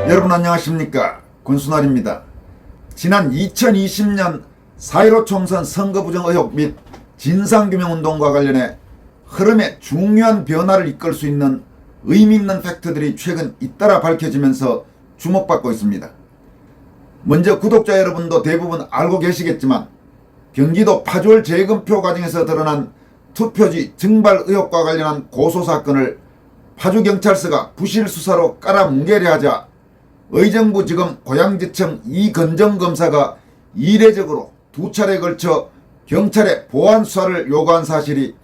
여러분 안녕하십니까, 권순환입니다. 지난 2020년 4.15 총선 선거부정 의혹 및 진상규명운동과 관련해 흐름에 중요한 변화를 이끌 수 있는 의미있는 팩트들이 최근 잇따라 밝혀지면서 주목받고 있습니다. 먼저 구독자 여러분도 대부분 알고 계시겠지만 경기도 파주을 재검표 과정에서 드러난 투표지 증발 의혹과 관련한 고소사건을 파주경찰서가 부실수사로 깔아뭉개려 하자 의정부지검 고양지청 이건정 검사가 이례적으로 2차례에 걸쳐 경찰에 보완수사를 요구한 사실이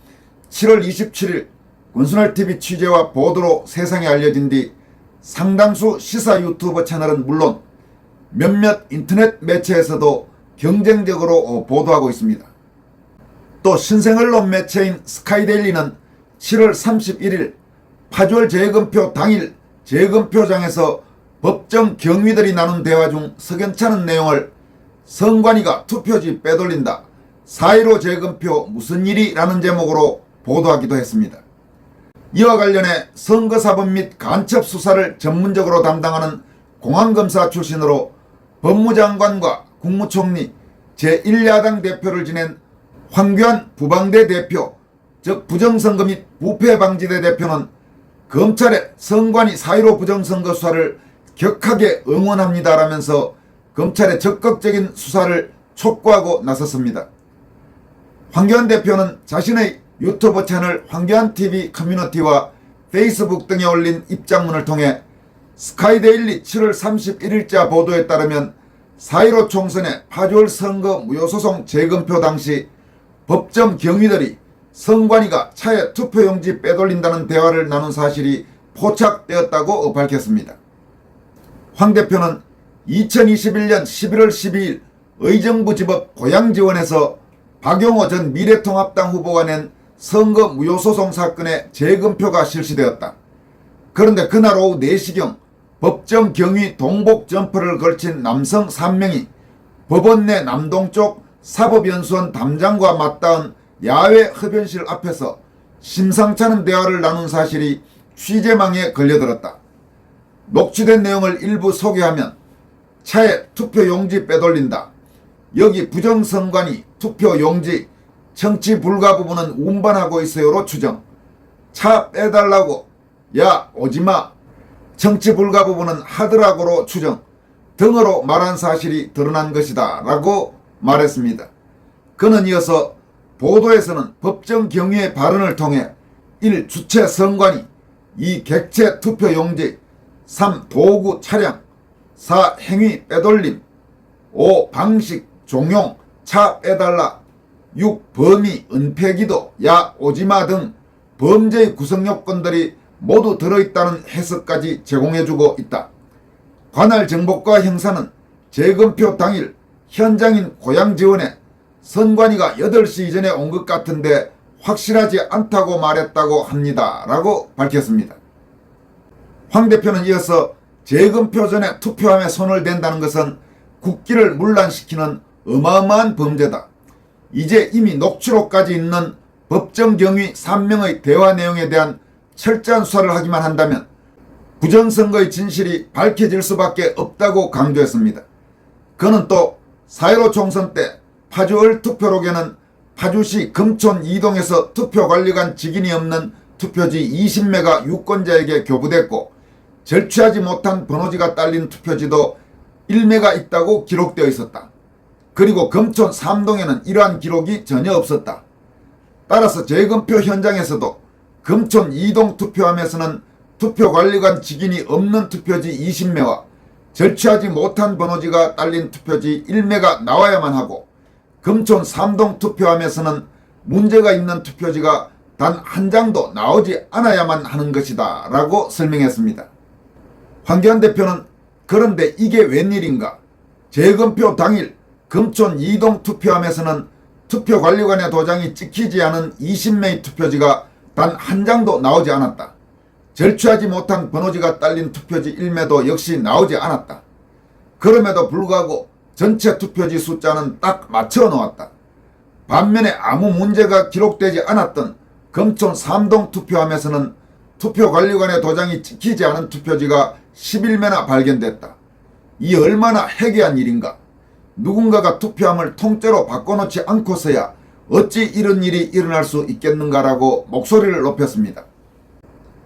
7월 27일 권순환TV 취재와 보도로 세상에 알려진 뒤 상당수 시사 유튜버 채널은 물론 몇몇 인터넷 매체에서도 경쟁적으로 보도하고 있습니다. 또 신생언론 매체인 스카이데일리는 7월 31일 파주을 재검표 당일 재검표장에서 법정 경위들이 나눈 대화 중 석연찮은 내용을 선관위가 투표지 빼돌린다, 4.15 재검표 무슨 일이? 라는 제목으로 보도하기도 했습니다. 이와 관련해 선거사법 및 간첩 수사를 전문적으로 담당하는 공안검사 출신으로 법무장관과 국무총리 제1야당 대표를 지낸 황교안 부방대 대표, 즉 부정선거 및 부패방지대 대표는 검찰의 선관위 4.15 부정선거 수사를 격하게 응원합니다라면서 검찰의 적극적인 수사를 촉구하고 나섰습니다. 황교안 대표는 자신의 유튜브 채널 황교안TV 커뮤니티와 페이스북 등에 올린 입장문을 통해 스카이데일리 7월 31일자 보도에 따르면 4.15 총선의 파주을 선거 무효소송 재검표 당시 법정 경위들이 선관위가 차에 투표용지 빼돌린다는 대화를 나눈 사실이 포착되었다고 밝혔습니다. 황 대표는 2021년 11월 12일 의정부지법 고양지원에서 박용호 전 미래통합당 후보가 낸 선거 무효소송 사건의 재검표가 실시되었다. 그런데 그날 오후 4시경 법정 경위 동복 점퍼를 걸친 남성 3명이 법원 내 남동쪽 사법연수원 담장과 맞닿은 야외 흡연실 앞에서 심상찮은 대화를 나눈 사실이 취재망에 걸려들었다. 녹취된 내용을 일부 소개하면 차에 투표용지 빼돌린다, 여기 부정선관위 투표용지 청취 불가 부분은 운반하고 있어요로 추정, 차 빼달라고 야 오지마 청취 불가 부분은 하더라고로 추정 등으로 말한 사실이 드러난 것이다 라고 말했습니다. 그는 이어서 보도에서는 법정 경위의 발언을 통해 1. 주체 선관위, 2. 객체 투표용지, 3. 도구 차량, 4. 행위 빼돌림, 5. 방식 종용 차 빼달라, 6. 범위 은폐기도 야 오지마 등 범죄의 구성요건들이 모두 들어있다는 해석까지 제공해주고 있다. 관할 정보과 형사는 재검표 당일 현장인 고양지원에 선관위가 8시 이전에 온 것 같은데 확실하지 않다고 말했다고 합니다 라고 밝혔습니다. 황 대표는 이어서 재검표 전에 투표함에 손을 댄다는 것은 국기를 문란시키는 어마어마한 범죄다. 이제 이미 녹취록까지 있는 법정 경위 3명의 대화 내용에 대한 철저한 수사를 하기만 한다면 부정선거의 진실이 밝혀질 수밖에 없다고 강조했습니다. 그는 또 4.15 총선 때 파주을 투표록에는 파주시 금촌 2동에서 투표관리관 직인이 없는 투표지 20매가 유권자에게 교부됐고 절취하지 못한 번호지가 딸린 투표지도 1매가 있다고 기록되어 있었다. 그리고 금촌 3동에는 이러한 기록이 전혀 없었다. 따라서 재검표 현장에서도 금촌 2동 투표함에서는 투표관리관 직인이 없는 투표지 20매와 절취하지 못한 번호지가 딸린 투표지 1매가 나와야만 하고 금촌 3동 투표함에서는 문제가 있는 투표지가 단 한 장도 나오지 않아야만 하는 것이다 라고 설명했습니다. 황교안 대표는 그런데 이게 웬일인가? 재검표 당일 금촌 2동 투표함에서는 투표관리관의 도장이 찍히지 않은 20매의 투표지가 단 한 장도 나오지 않았다. 절취하지 못한 번호지가 딸린 투표지 1매도 역시 나오지 않았다. 그럼에도 불구하고 전체 투표지 숫자는 딱 맞춰 놓았다. 반면에 아무 문제가 기록되지 않았던 금촌 삼동 투표함에서는 투표관리관의 도장이 찍히지 않은 투표지가 11매나 발견됐다. 이 얼마나 해괴한 일인가. 누군가가 투표함을 통째로 바꿔놓지 않고서야 어찌 이런 일이 일어날 수 있겠는가라고 목소리를 높였습니다.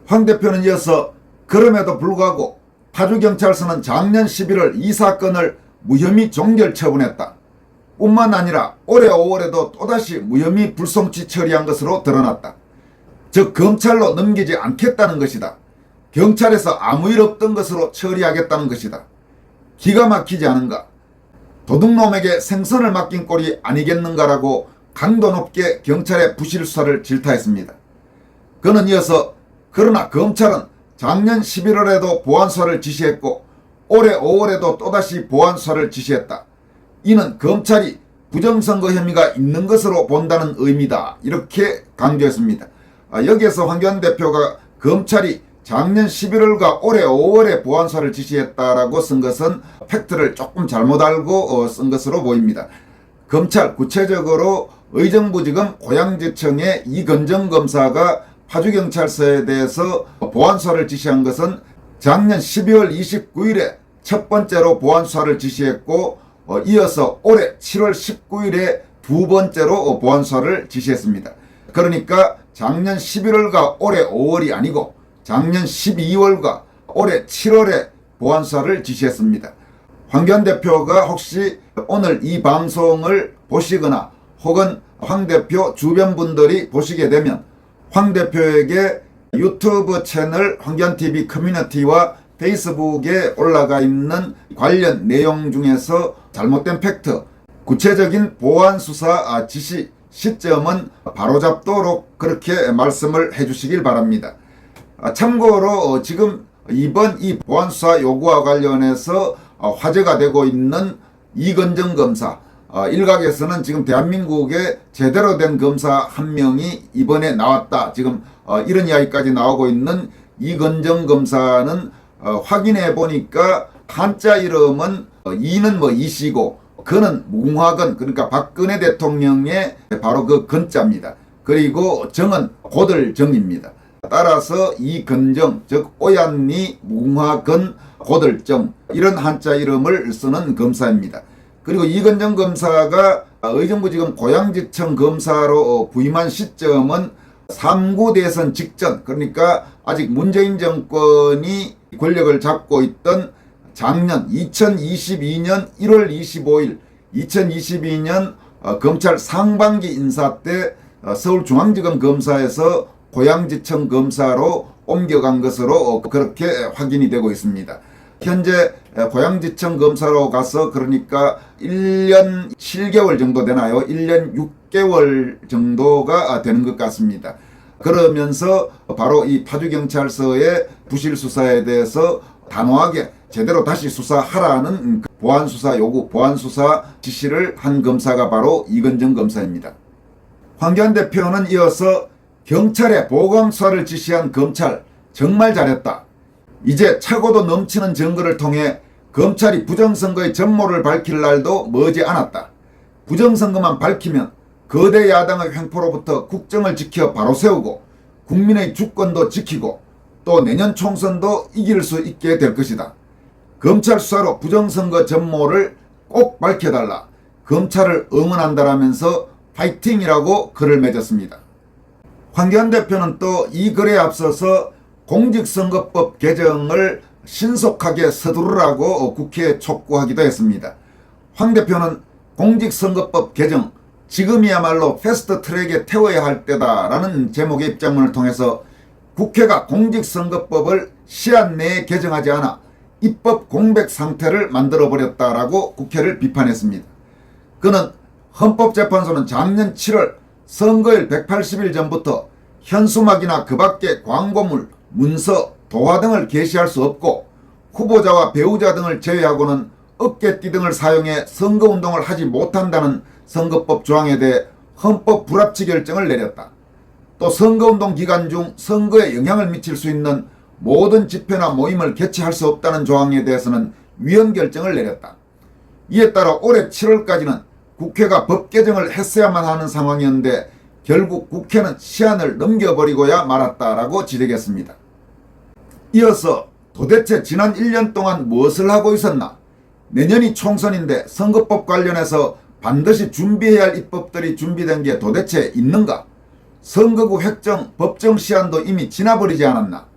황 대표는 이어서 그럼에도 불구하고 파주경찰서는 작년 11월 이 사건을 무혐의 종결 처분했다. 뿐만 아니라 올해 5월에도 또다시 무혐의 불송치 처리한 것으로 드러났다. 즉 검찰로 넘기지 않겠다는 것이다. 경찰에서 아무 일 없던 것으로 처리하겠다는 것이다. 기가 막히지 않은가. 도둑놈에게 생선을 맡긴 꼴이 아니겠는가라고 강도 높게 경찰의 부실 수사를 질타했습니다. 그는 이어서 그러나 검찰은 작년 11월에도 보안수사를 지시했고 올해 5월에도 또다시 보안수사를 지시했다. 이는 검찰이 부정선거 혐의가 있는 것으로 본다는 의미다. 이렇게 강조했습니다. 여기에서 황교안 대표가 검찰이 작년 11월과 올해 5월에 보안수사를 지시했다라고 쓴 것은 팩트를 조금 잘못 알고 쓴 것으로 보입니다. 검찰 구체적으로 의정부지검 고양지청의 이건정 검사가 파주경찰서에 대해서 보안수사를 지시한 것은 작년 12월 29일에 첫 번째로 보안수사를 지시했고 이어서 올해 7월 19일에 두 번째로 보안수사를 지시했습니다. 그러니까 작년 11월과 올해 5월이 아니고 작년 12월과 올해 7월에 보안수사를 지시했습니다. 황교안 대표가 혹시 오늘 이 방송을 보시거나 혹은 황 대표 주변 분들이 보시게 되면 황 대표에게 유튜브 채널 황교안TV 커뮤니티와 페이스북에 올라가 있는 관련 내용 중에서 잘못된 팩트, 구체적인 보안수사 지시 시점은 바로잡도록 그렇게 말씀을 해주시길 바랍니다. 참고로 지금 이번 이 보안수사 요구와 관련해서 화제가 되고 있는 이건정 검사, 일각에서는 지금 대한민국에 제대로 된 검사 한 명이 이번에 나왔다. 지금 이런 이야기까지 나오고 있는 이건정 검사는 확인해 보니까 한자 이름은 이는 이씨고 그는 무궁화건, 그러니까 박근혜 대통령의 바로 그 건자입니다. 그리고 정은 고들정입니다. 따라서 이건정, 즉 오얏니 무궁화건 고들정, 이런 한자 이름을 쓰는 검사입니다. 그리고 이건정 검사가 의정부지검 고양지청 검사로 부임한 시점은 3구 대선 직전, 그러니까 아직 문재인 정권이 권력을 잡고 있던 작년 2022년 1월 25일 2022년 검찰 상반기 인사 때 서울중앙지검 검사에서 고양지청 검사로 옮겨간 것으로 그렇게 확인이 되고 있습니다. 현재 고양지청 검사로 가서 그러니까 1년 7개월 정도 되나요? 1년 6개월 정도가 되는 것 같습니다. 그러면서 바로 이 파주경찰서의 부실수사에 대해서 단호하게 제대로 다시 수사하라는 보안수사 요구, 보안수사 지시를 한 검사가 바로 이건정 검사입니다. 황교안 대표는 이어서 경찰에 보강수사를 지시한 검찰 정말 잘했다. 이제 차고도 넘치는 증거를 통해 검찰이 부정선거의 전모를 밝힐 날도 머지 않았다. 부정선거만 밝히면 거대 야당의 횡포로부터 국정을 지켜 바로 세우고 국민의 주권도 지키고 또 내년 총선도 이길 수 있게 될 것이다. 검찰 수사로 부정선거 전모를 꼭 밝혀달라. 검찰을 응원한다라면서 파이팅이라고 글을 맺었습니다. 황교안 대표는 또 이 글에 앞서서 공직선거법 개정을 신속하게 서두르라고 국회에 촉구하기도 했습니다. 황 대표는 공직선거법 개정 지금이야말로 패스트트랙에 태워야 할 때다라는 제목의 입장문을 통해서 국회가 공직선거법을 시한 내에 개정하지 않아 입법 공백 상태를 만들어버렸다라고 국회를 비판했습니다. 그는 헌법재판소는 작년 7월 선거일 180일 전부터 현수막이나 그 밖의 광고물, 문서, 도화 등을 게시할 수 없고 후보자와 배우자 등을 제외하고는 어깨띠 등을 사용해 선거운동을 하지 못한다는 선거법 조항에 대해 헌법 불합치 결정을 내렸다. 또 선거운동 기간 중 선거에 영향을 미칠 수 있는 모든 집회나 모임을 개최할 수 없다는 조항에 대해서는 위헌 결정을 내렸다. 이에 따라 올해 7월까지는 국회가 법 개정을 했어야만 하는 상황이었는데 결국 국회는 시한을 넘겨버리고야 말았다라고 지적했습니다. 이어서 도대체 지난 1년 동안 무엇을 하고 있었나? 내년이 총선인데 선거법 관련해서 반드시 준비해야 할 입법들이 준비된 게 도대체 있는가? 선거구 획정 법정 시한도 이미 지나버리지 않았나?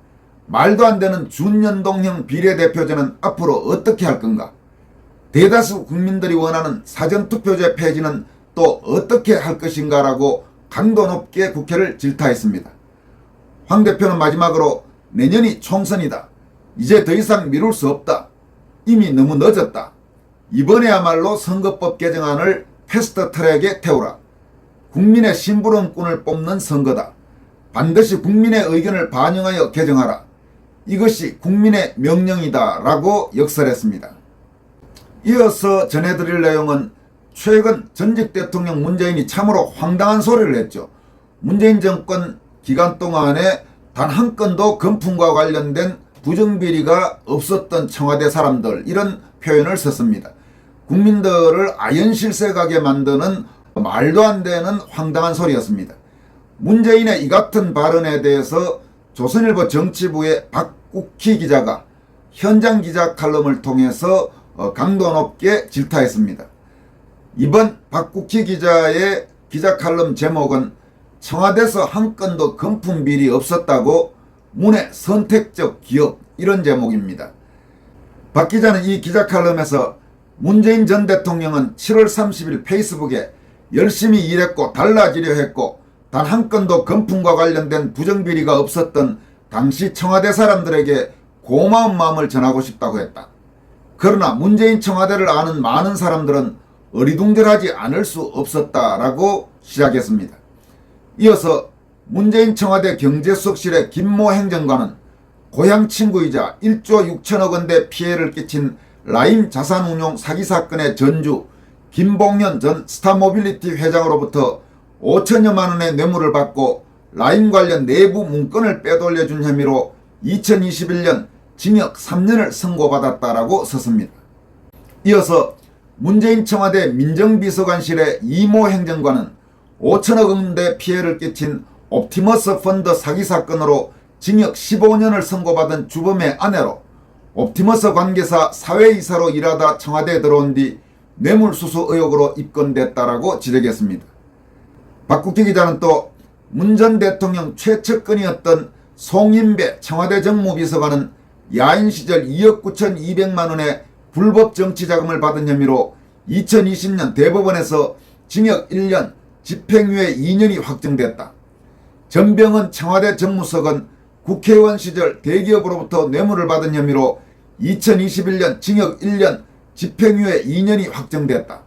말도 안 되는 준연동형 비례대표제는 앞으로 어떻게 할 건가? 대다수 국민들이 원하는 사전투표제 폐지는 또 어떻게 할 것인가라고 강도 높게 국회를 질타했습니다. 황 대표는 마지막으로 내년이 총선이다. 이제 더 이상 미룰 수 없다. 이미 너무 늦었다. 이번에야말로 선거법 개정안을 패스트트랙에 태우라. 국민의 심부름꾼을 뽑는 선거다. 반드시 국민의 의견을 반영하여 개정하라. 이것이 국민의 명령이다 라고 역설했습니다. 이어서 전해드릴 내용은 최근 전직 대통령 문재인이 참으로 황당한 소리를 했죠. 문재인 정권 기간 동안에 단 한 건도 금품과 관련된 부정비리가 없었던 청와대 사람들, 이런 표현을 썼습니다. 국민들을 아연실색하게 만드는 말도 안 되는 황당한 소리였습니다. 문재인의 이 같은 발언에 대해서 조선일보 정치부의 박국희 기자가 현장 기자 칼럼을 통해서 강도 높게 질타했습니다. 이번 박국희 기자의 기자 칼럼 제목은 청와대에서 한 건도 금품 비리 없었다고 문의 선택적 기억, 이런 제목입니다. 박 기자는 이 기자 칼럼에서 문재인 전 대통령은 7월 30일 페이스북에 열심히 일했고 달라지려 했고 단 한 건도 금품과 관련된 부정비리가 없었던 당시 청와대 사람들에게 고마운 마음을 전하고 싶다고 했다. 그러나 문재인 청와대를 아는 많은 사람들은 어리둥절하지 않을 수 없었다라고 시작했습니다. 이어서 문재인 청와대 경제수석실의 김모 행정관은 고향 친구이자 1조 6천억 원대 피해를 끼친 라임 자산운용 사기 사건의 전주 김봉현 전 스타모빌리티 회장으로부터 5천여만 원의 뇌물을 받고 라임 관련 내부 문건을 빼돌려준 혐의로 2021년 징역 3년을 선고받았다라고 썼습니다. 이어서 문재인 청와대 민정비서관실의 이모 행정관은 5천억 원대 피해를 끼친 옵티머스 펀드 사기 사건으로 징역 15년을 선고받은 주범의 아내로 옵티머스 관계사 사회이사로 일하다 청와대에 들어온 뒤 뇌물수수 의혹으로 입건됐다라고 지적했습니다. 박국희 기자는 또 문 전 대통령 최측근이었던 송인배 청와대 정무비서관은 야인 시절 2억 9,200만 원의 불법 정치자금을 받은 혐의로 2020년 대법원에서 징역 1년, 집행유예 2년이 확정됐다. 전병헌 청와대 정무석은 국회의원 시절 대기업으로부터 뇌물을 받은 혐의로 2021년 징역 1년, 집행유예 2년이 확정됐다.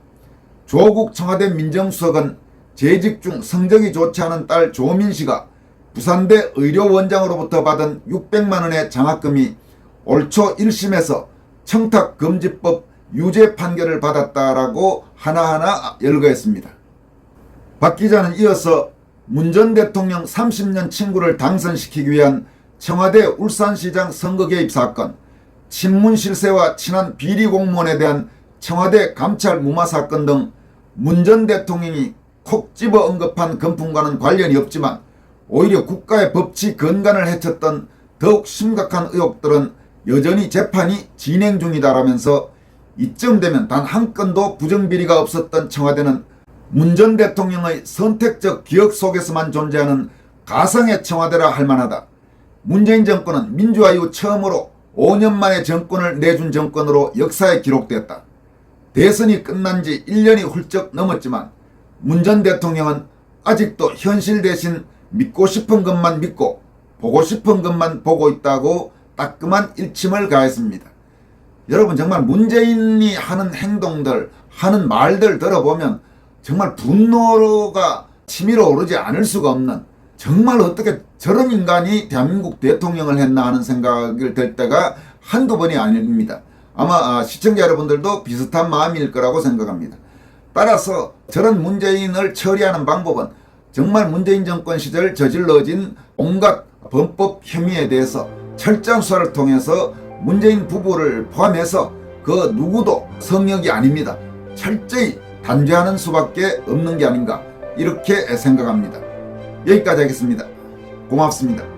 조국 청와대 민정수석은 재직 중 성적이 좋지 않은 딸 조민씨가 부산대 의료원장으로부터 받은 600만 원의 장학금이 올 초 1심에서 청탁금지법 유죄 판결을 받았다라고 하나하나 열거했습니다. 박 기자는 이어서 문 전 대통령 30년 친구를 당선시키기 위한 청와대 울산시장 선거 개입 사건, 친문 실세와 친한 비리 공무원에 대한 청와대 감찰 무마 사건 등 문 전 대통령이 콕 집어 언급한 금품과는 관련이 없지만 오히려 국가의 법치 건강을 해쳤던 더욱 심각한 의혹들은 여전히 재판이 진행 중이다라면서 이쯤 되면 단 한 건도 부정비리가 없었던 청와대는 문 전 대통령의 선택적 기억 속에서만 존재하는 가상의 청와대라 할 만하다. 문재인 정권은 민주화 이후 처음으로 5년 만에 정권을 내준 정권으로 역사에 기록됐다. 대선이 끝난 지 1년이 훌쩍 넘었지만 문 전 대통령은 아직도 현실 대신 믿고 싶은 것만 믿고 보고 싶은 것만 보고 있다고 따끔한 일침을 가했습니다. 여러분, 정말 문재인이 하는 행동들, 하는 말들 들어보면 정말 분노가 치밀어 오르지 않을 수가 없는, 정말 어떻게 저런 인간이 대한민국 대통령을 했나 하는 생각을 들 때가 한두 번이 아닙니다. 아마 시청자 여러분들도 비슷한 마음일 거라고 생각합니다. 따라서 저런 문재인을 처리하는 방법은 정말 문재인 정권 시절 저질러진 온갖 범법 혐의에 대해서 철저한 수사를 통해서 문재인 부부를 포함해서 그 누구도 성역이 아닙니다. 철저히 단죄하는 수밖에 없는 게 아닌가, 이렇게 생각합니다. 여기까지 하겠습니다. 고맙습니다.